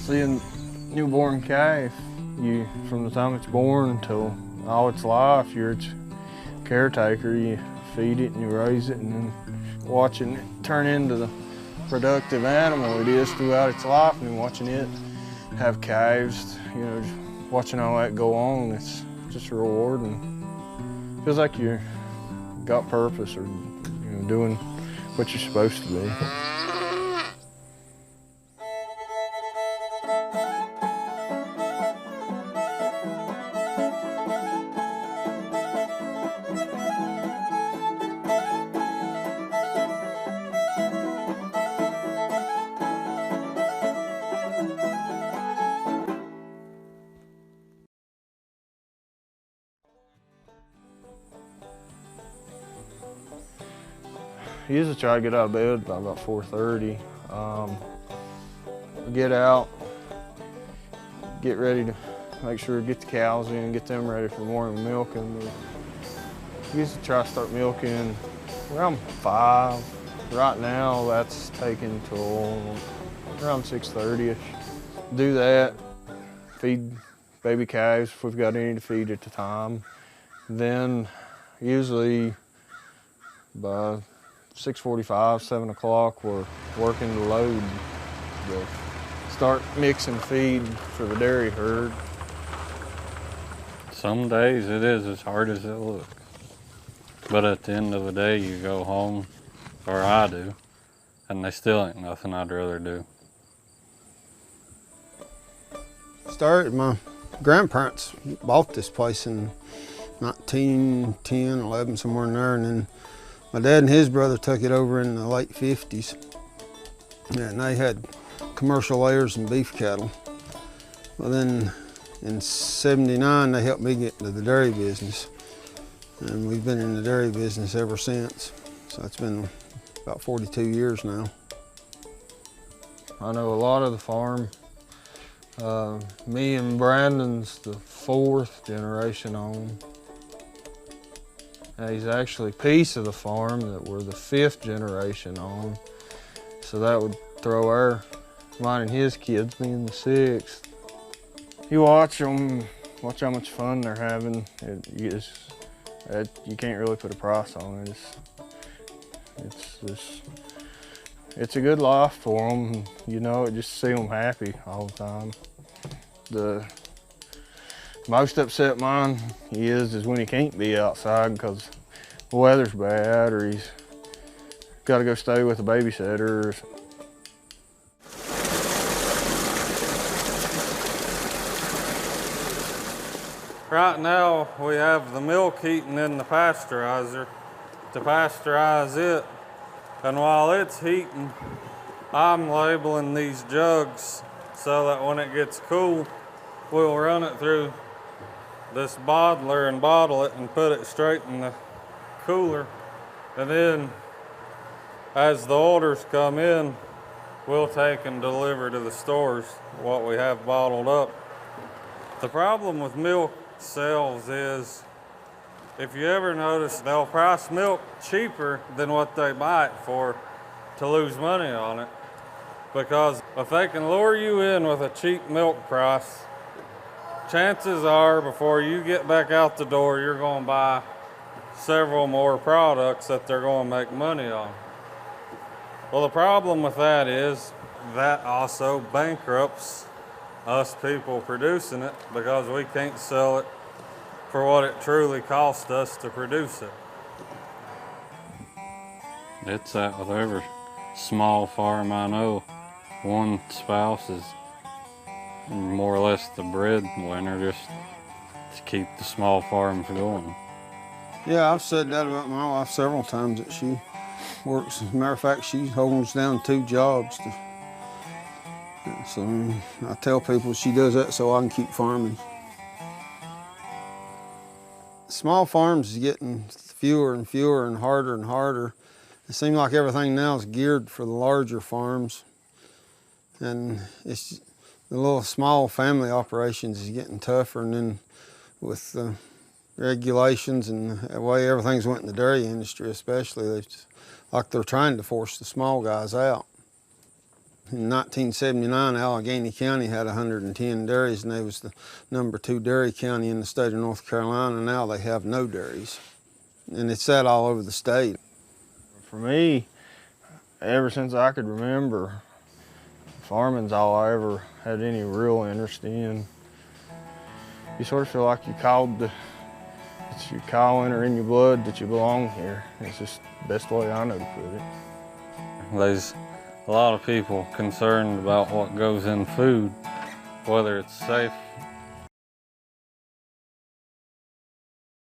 Seeing newborn calf, from the time it's born till all its life, you're its caretaker. You feed it and you raise it, and then watching it turn into the productive animal it is throughout its life, and then watching it have calves, just watching all that go on, it's just rewarding. Feels like you got purpose, or doing what you're supposed to be. I usually try to get out of bed by about 4:30. Get out, get ready to make sure to get the cows in, get them ready for morning milking. I usually try to start milking around 5. Right now, that's taking till around 6:30ish. Do that, feed baby calves if we've got any to feed at the time. Then usually by 6:45, 7 o'clock, we're working the load to start mixing feed for the dairy herd. Some days it is as hard as it looks. But at the end of the day, you go home, or I do, and they still ain't nothing I'd rather do. My grandparents bought this place in 1910, 11, somewhere in there, and then my dad and his brother took it over in the late 50s, and they had commercial layers and beef cattle. Well, then in 79, they helped me get into the dairy business, and we've been in the dairy business ever since. So it's been about 42 years now. I know a lot of the farm. Me and Brandon's the 4th generation on. He's actually a piece of the farm that we're the 5th generation on. So that would throw mine and his kids being the 6th. You watch them, watch how much fun they're having. You can't really put a price on it. It's a good life for them. Just see them happy all the time. The most upset mine is when he can't be outside because the weather's bad, or he's got to go stay with a babysitter. Right now, we have the milk heating in the pasteurizer to pasteurize it. And while it's heating, I'm labeling these jugs so that when it gets cool, we'll run it through this bottler and bottle it and put it straight in the cooler. And then as the orders come in, we'll take and deliver to the stores what we have bottled up. The problem with milk sales is, if you ever notice, they'll price milk cheaper than what they buy it for to lose money on it. Because if they can lure you in with a cheap milk price, chances are before you get back out the door, you're going to buy several more products that they're going to make money on. Well, the problem with that is that also bankrupts us people producing it, because we can't sell it for what it truly cost us to produce it. It's that with every small farm I know, one spouse is more or less the breadwinner, just to keep the small farms going. Yeah, I've said that about my wife several times, that she works. As a matter of fact, she holds down 2 jobs. So I tell people she does that so I can keep farming. Small farms is getting fewer and fewer and harder. It seems like everything now is geared for the larger farms. And it's the little small family operations is getting tougher, and then with the regulations and the way everything's went in the dairy industry especially, they're trying to force the small guys out. In 1979, Allegheny County had 110 dairies, and they was the #2 dairy county in the state of North Carolina. Now they have no dairies, and it's that all over the state. For me, ever since I could remember, farming's all I ever had any real interest in. You sort of feel like it's your calling or in your blood that you belong here. It's just the best way I know to put it. There's a lot of people concerned about what goes in food, whether it's safe